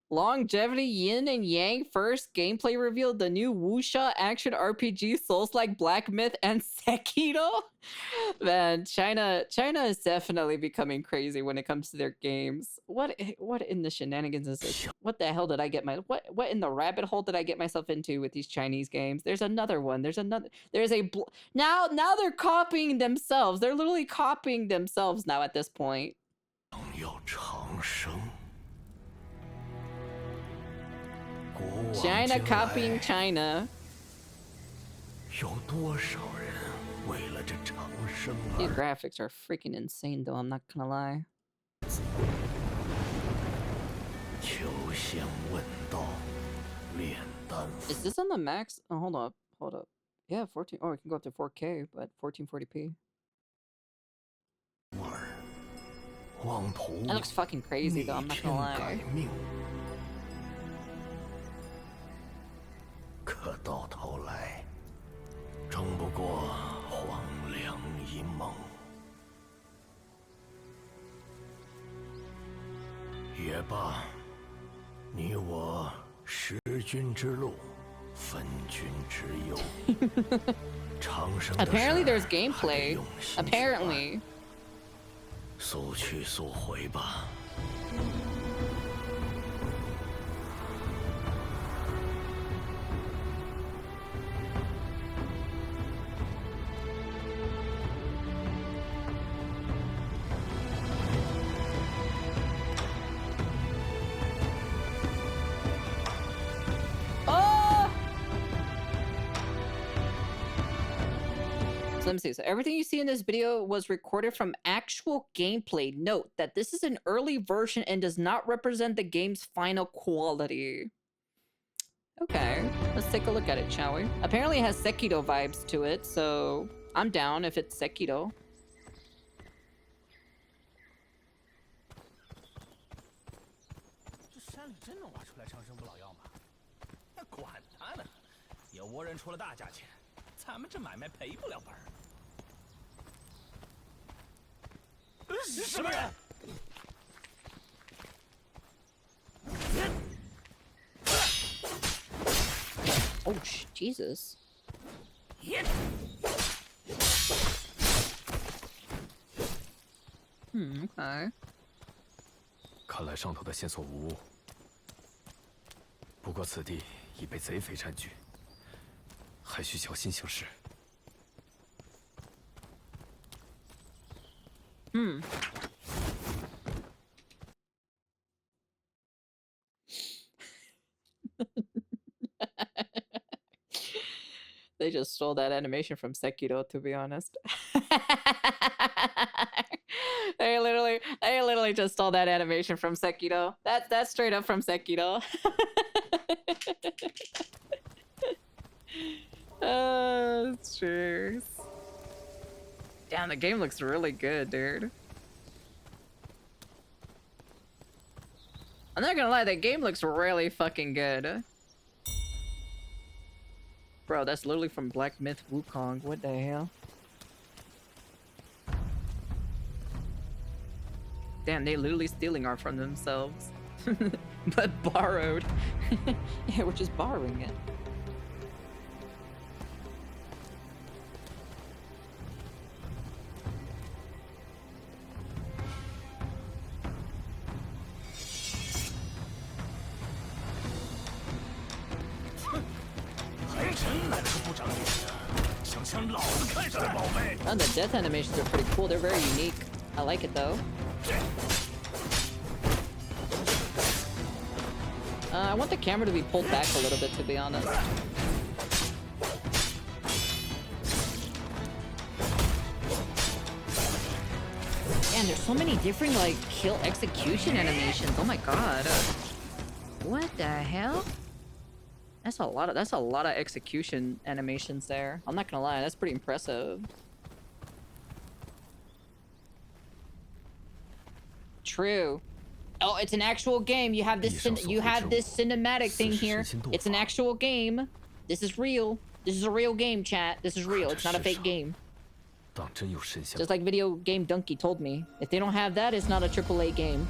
Longevity Yin and Yang first gameplay revealed the new wuxia action RPG Souls-like Black Myth and Sekiro. Man, China is definitely becoming crazy when it comes to their games. What in the shenanigans is this? What the hell did I get what in the rabbit hole did I get myself into with these Chinese games? There's another one. There's now they're copying themselves. They're literally copying themselves now at this point. China copying China. These graphics are freaking insane, though. I'm not gonna lie. Is this on the max? Oh, hold up. Yeah, 14. Oh, we can go up to 4K, but 1440p. That looks fucking crazy, though. I'm not gonna lie. 可到头来，争不过黄粱一梦。也罢，你我识君之路，分君之忧。长生的事， Apparently there's gameplay. Apparently. 速去速回吧。 Let me see. So everything you see in this video was recorded from actual gameplay. Note that this is an early version and does not represent the game's final quality. Okay, let's take a look at it, shall we? Apparently it has Sekiro vibes to it, so I'm down if it's Sekiro. Oh, Jesus. Okay. 看来上头的线索无误，不过此地已被贼匪占据，还需小心行事。They just stole that animation from Sekiro, to be honest. They literally just stole that animation from Sekiro. That's straight up from Sekiro. It's true. Damn, the game looks really good, dude. I'm not gonna lie, that game looks really fucking good. Bro, that's literally from Black Myth Wukong. What the hell? Damn, they literally stealing art from themselves. But borrowed. Yeah, we're just borrowing it. And the death animations are pretty cool. They're very unique. I like it though. I want the camera to be pulled back a little bit, to be honest. Man, there's so many different like kill execution animations. Oh my god. What the hell? That's a lot of execution animations there. I'm not gonna lie, that's pretty impressive. True. Oh, it's an actual game. You have this cinematic thing here. It's an actual game. This is real. This is a real game, chat. This is real. It's not a fake game. Just like Video Game Donkey told me. If they don't have that, it's not a AAA game.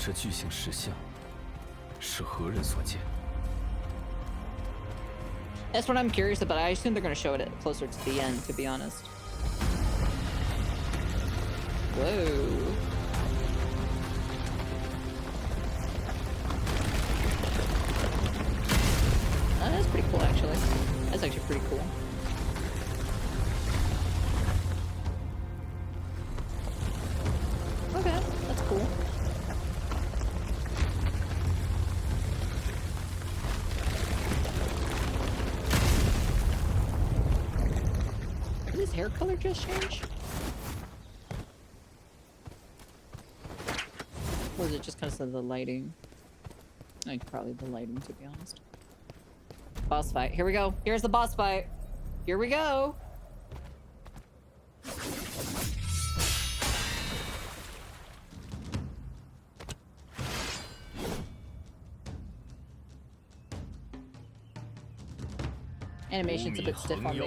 这巨型石像是何人所建？ That's what I'm curious about. I assume they're going to show it closer to the end, to be honest. Whoa. Oh, that's pretty cool, actually. That's actually pretty cool. Okay, that's cool. Did his hair color just change? Or was it just because of the lighting? Like, probably the lighting, to be honest. Boss fight. Here we go. Here's the boss fight. Here we go. Animation's a bit stiff on the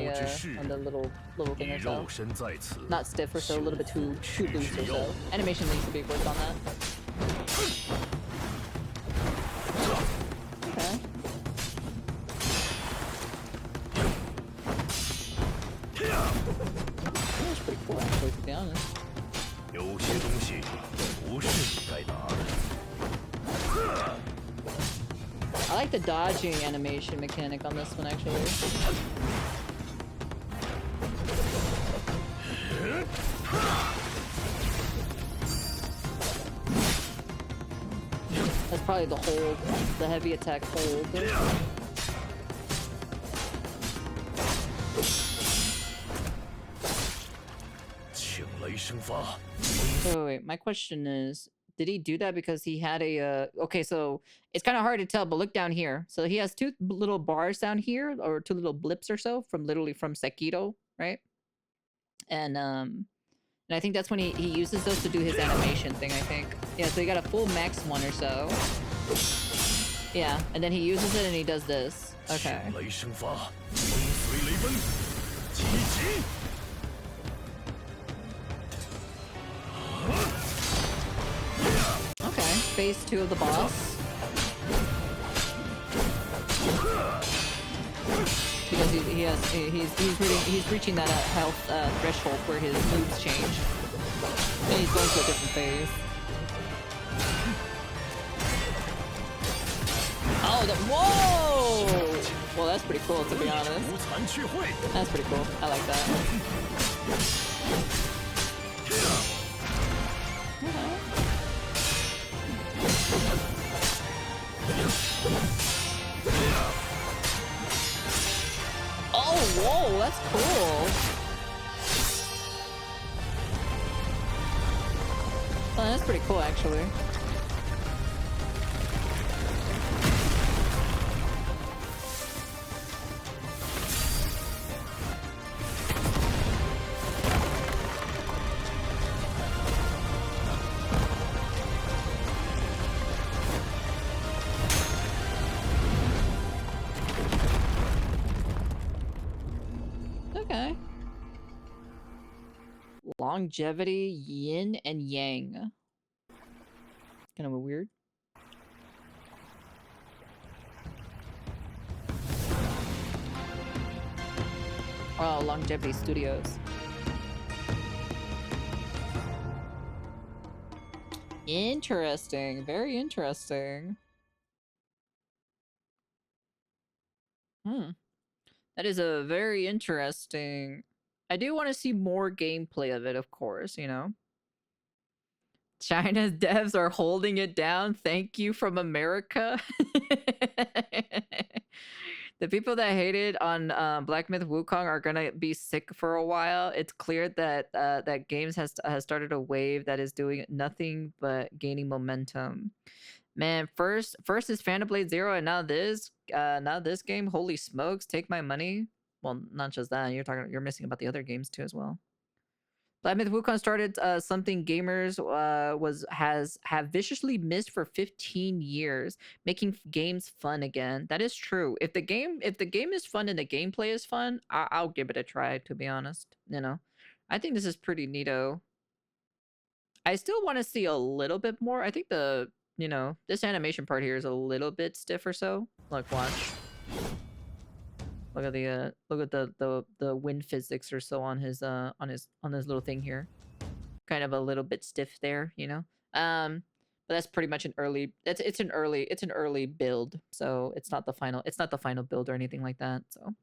little thing or so. Not stiff or so, a little bit too loose or so. Animation needs to be worked on that. Okay. That's pretty cool, actually, to be honest. I like the dodging animation mechanic on this one, actually. That's probably the hold, the heavy attack hold. Wait, my question is, did he do that because he had a, okay, so it's kind of hard to tell, but look down here. So he has two little bars down here, or two little blips or so, from Sekiro, right? And I think that's when he uses those to do his animation thing, I think. Yeah, so he got a full max one or so. Yeah, and then he uses it and he does this. Okay. Okay, phase 2 of the boss. Because he's reaching that health threshold where his moves change. And he's going to a different phase. Oh, whoa! Well, that's pretty cool, to be honest. That's pretty cool. I like that. Oh, whoa, that's cool. Oh, that's pretty cool, actually. Okay. Longevity, yin and yang. Kind of a weird. Oh, Longevity Studios. Interesting. Very interesting. That is a very interesting... I do want to see more gameplay of it, of course, you know? China's devs are holding it down. Thank you from America. The people that hated on Black Myth Wukong are gonna be sick for a while. It's clear that that games has started a wave that is doing nothing but gaining momentum. Man, first is Phantom Blade Zero, and now this game. Holy smokes! Take my money. Well, not just that. You're missing about the other games too as well. Black Myth Wukong started something gamers have viciously missed for 15 years, making games fun again. That is true. If the game is fun and the gameplay is fun, I'll give it a try. To be honest, you know, I think this is pretty neato. I still want to see a little bit more. I think the you know, this animation part here is a little bit stiff or so. Like, watch. Look at the wind physics or so on his little thing here. Kind of a little bit stiff there, you know. But that's pretty much an early. It's an early build, so it's not the final build or anything like that. So,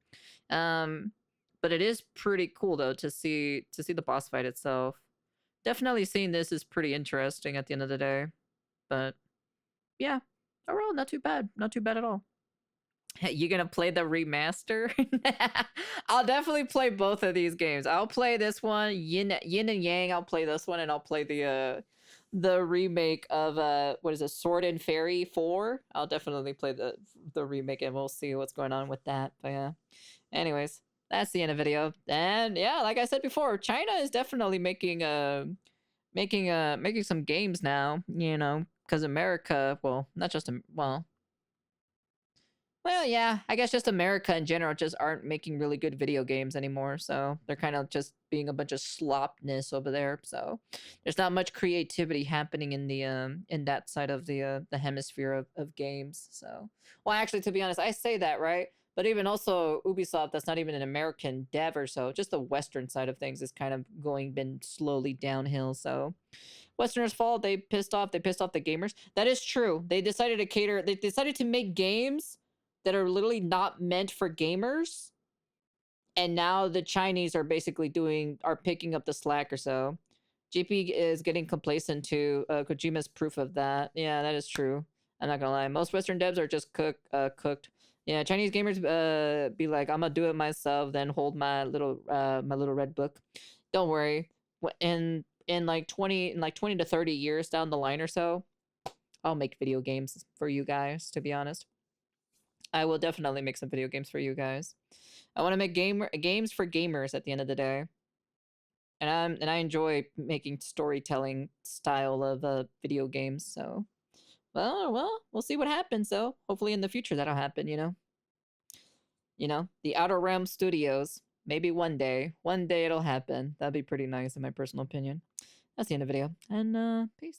but it is pretty cool though to see the boss fight itself. Definitely seeing this is pretty interesting at the end of the day. But yeah, overall not too bad at all. You gonna play the remaster? I'll definitely play both of these games. I'll play this one, Yin and Yang. I'll play this one, and I'll play the remake of what is it, Sword and Fairy 4. I'll definitely play the remake, and we'll see what's going on with that. But yeah, anyways, that's the end of the video. And yeah, like I said before, China is definitely making some games now. You know, because America, well, not just well, yeah, I guess just America in general just aren't making really good video games anymore. So they're kind of just being a bunch of slopness over there. So there's not much creativity happening in the in that side of the hemisphere of games. So, well, actually, to be honest, I say that, right? But even also Ubisoft, that's not even an American dev or so. Just the Western side of things is kind of been slowly downhill. So Westerners' fault. They pissed off the gamers. That is true. They decided to cater. They decided to make games that are literally not meant for gamers, and now the Chinese are basically picking up the slack or so. GP is getting complacent too. Kojima's proof of that. Yeah, that is true. I'm not gonna lie. Most Western devs are just cooked. Yeah, Chinese gamers be like, I'm gonna do it myself, then hold my little red book. Don't worry. In like 20 to 30 years down the line or so, I'll make video games for you guys, to be honest. I will definitely make some video games for you guys. I want to make games for gamers at the end of the day. And I enjoy making storytelling style of video games. So, well, we'll see what happens. So, hopefully in the future that'll happen. You know, the Outer Realm Studios. Maybe one day it'll happen. That'd be pretty nice in my personal opinion. That's the end of the video, and peace.